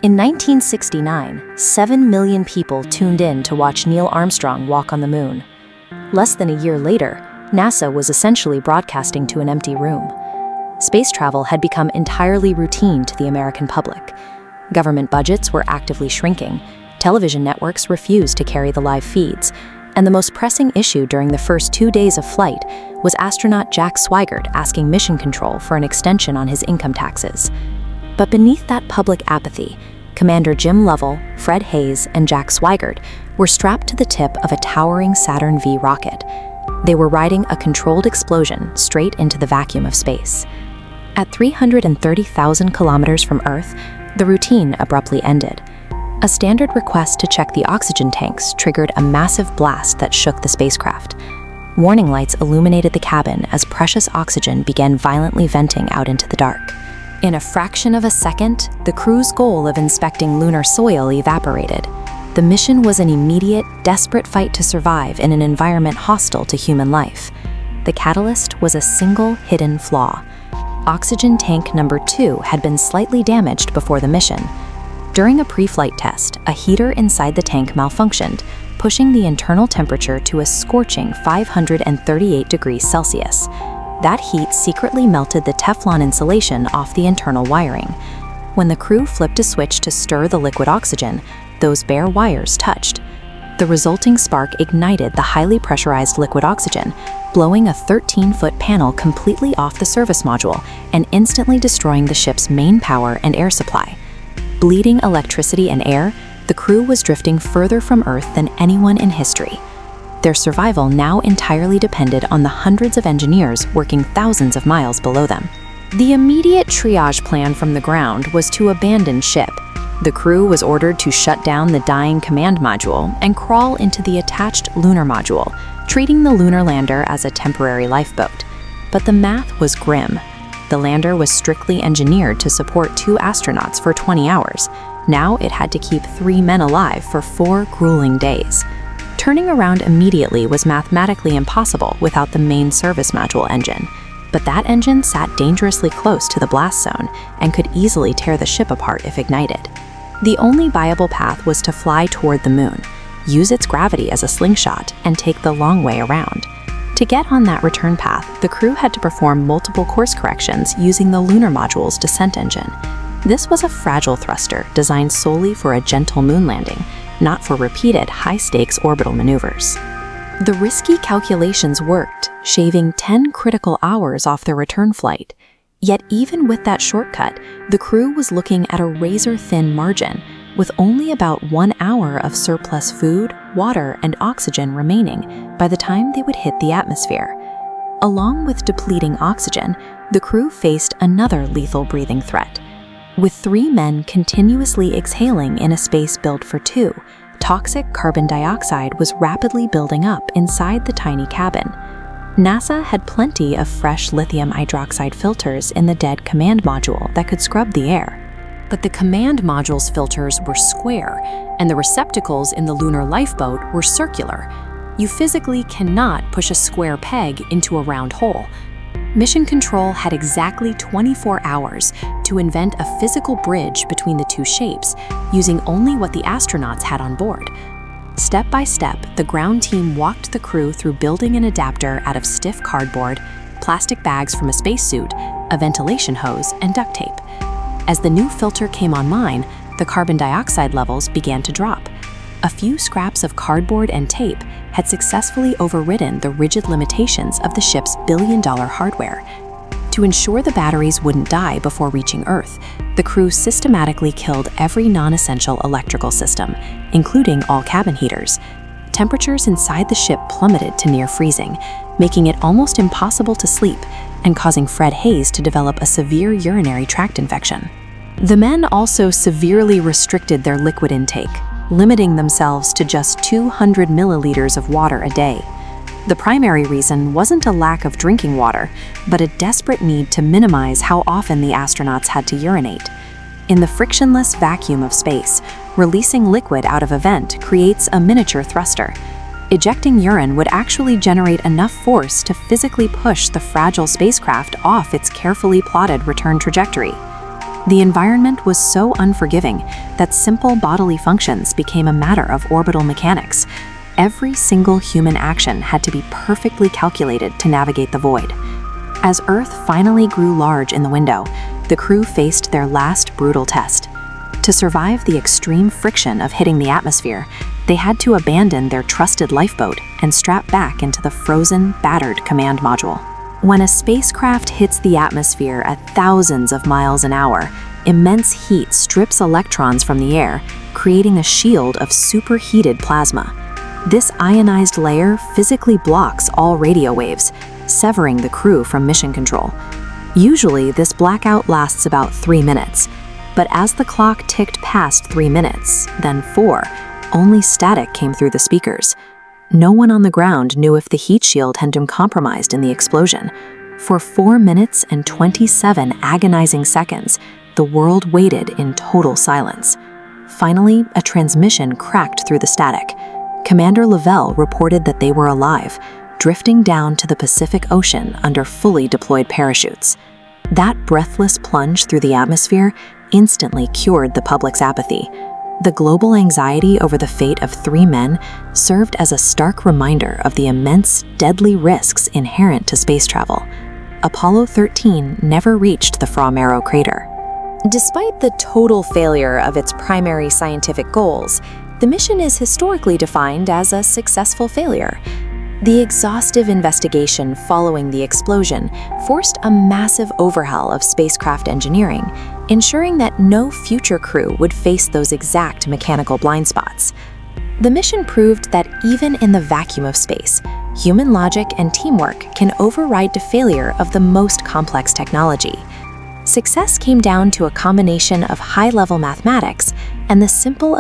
In 1969, 7 million people tuned in to watch Neil Armstrong walk on the moon. Less than a year later, NASA was essentially broadcasting to an empty room. Space travel had become entirely routine to the American public. Government budgets were actively shrinking, television networks refused to carry the live feeds, and the most pressing issue during the first 2 days of flight was astronaut Jack Swigert asking Mission Control for an extension on his income taxes. But beneath that public apathy, Commander Jim Lovell, Fred Haise, and Jack Swigert were strapped to the tip of a towering Saturn V rocket. They were riding a controlled explosion straight into the vacuum of space. At 330,000 kilometers from Earth, the routine abruptly ended. A standard request to check the oxygen tanks triggered a massive blast that shook the spacecraft. Warning lights illuminated the cabin as precious oxygen began violently venting out into the dark. In a fraction of a second, the crew's goal of inspecting lunar soil evaporated. The mission was an immediate, desperate fight to survive in an environment hostile to human life. The catalyst was a single hidden flaw. Oxygen tank number 2 had been slightly damaged before the mission. During a pre-flight test, a heater inside the tank malfunctioned, pushing the internal temperature to a scorching 538 degrees Celsius. That heat secretly melted the Teflon insulation off the internal wiring. When the crew flipped a switch to stir the liquid oxygen, those bare wires touched. The resulting spark ignited the highly pressurized liquid oxygen, blowing a 13-foot panel completely off the service module and instantly destroying the ship's main power and air supply. Bleeding electricity and air, the crew was drifting further from Earth than anyone in history. Their survival now entirely depended on the hundreds of engineers working thousands of miles below them. The immediate triage plan from the ground was to abandon ship. The crew was ordered to shut down the dying command module and crawl into the attached lunar module, treating the lunar lander as a temporary lifeboat. But the math was grim. The lander was strictly engineered to support 2 astronauts for 20 hours. Now it had to keep 3 men alive for 4 grueling days. Turning around immediately was mathematically impossible without the main service module engine. But that engine sat dangerously close to the blast zone and could easily tear the ship apart if ignited. The only viable path was to fly toward the moon, use its gravity as a slingshot, and take the long way around. To get on that return path, the crew had to perform multiple course corrections using the lunar module's descent engine. This was a fragile thruster designed solely for a gentle moon landing, not for repeated high-stakes orbital maneuvers. The risky calculations worked, shaving 10 critical hours off their return flight. Yet even with that shortcut, the crew was looking at a razor-thin margin, with only about 1 hour of surplus food, water, and oxygen remaining by the time they would hit the atmosphere. Along with depleting oxygen, the crew faced another lethal breathing threat. With 3 men continuously exhaling in a space built for 2, toxic carbon dioxide was rapidly building up inside the tiny cabin. NASA had plenty of fresh lithium hydroxide filters in the dead command module that could scrub the air. But the command module's filters were square, and the receptacles in the lunar lifeboat were circular. You physically cannot push a square peg into a round hole. Mission Control had exactly 24 hours to invent a physical bridge between the 2 shapes, using only what the astronauts had on board. Step by step, the ground team walked the crew through building an adapter out of stiff cardboard, plastic bags from a spacesuit, a ventilation hose, and duct tape. As the new filter came online, the carbon dioxide levels began to drop. A few scraps of cardboard and tape had successfully overridden the rigid limitations of the ship's billion-dollar hardware. To ensure the batteries wouldn't die before reaching Earth, the crew systematically killed every non-essential electrical system, including all cabin heaters. Temperatures inside the ship plummeted to near freezing, making it almost impossible to sleep and causing Fred Haise to develop a severe urinary tract infection. The men also severely restricted their liquid intake, limiting themselves to just 200 milliliters of water a day. The primary reason wasn't a lack of drinking water, but a desperate need to minimize how often the astronauts had to urinate. In the frictionless vacuum of space, releasing liquid out of a vent creates a miniature thruster. Ejecting urine would actually generate enough force to physically push the fragile spacecraft off its carefully plotted return trajectory. The environment was so unforgiving that simple bodily functions became a matter of orbital mechanics. Every single human action had to be perfectly calculated to navigate the void. As Earth finally grew large in the window, the crew faced their last brutal test. To survive the extreme friction of hitting the atmosphere, they had to abandon their trusted lifeboat and strap back into the frozen, battered command module. When a spacecraft hits the atmosphere at thousands of miles an hour, immense heat strips electrons from the air, creating a shield of superheated plasma. This ionized layer physically blocks all radio waves, severing the crew from mission control. Usually, this blackout lasts about 3 minutes, but as the clock ticked past 3 minutes, then 4, only static came through the speakers. No one on the ground knew if the heat shield had been compromised in the explosion. For 4 minutes and 27 agonizing seconds, the world waited in total silence. Finally, a transmission cracked through the static. Commander Lavelle reported that they were alive, drifting down to the Pacific Ocean under fully deployed parachutes. That breathless plunge through the atmosphere instantly cured the public's apathy. The global anxiety over the fate of 3 men served as a stark reminder of the immense, deadly risks inherent to space travel. Apollo 13 never reached the Fra Mauro crater. Despite the total failure of its primary scientific goals, the mission is historically defined as a successful failure. The exhaustive investigation following the explosion forced a massive overhaul of spacecraft engineering, ensuring that no future crew would face those exact mechanical blind spots. The mission proved that even in the vacuum of space, human logic and teamwork can override the failure of the most complex technology. Success came down to a combination of high-level mathematics and the simple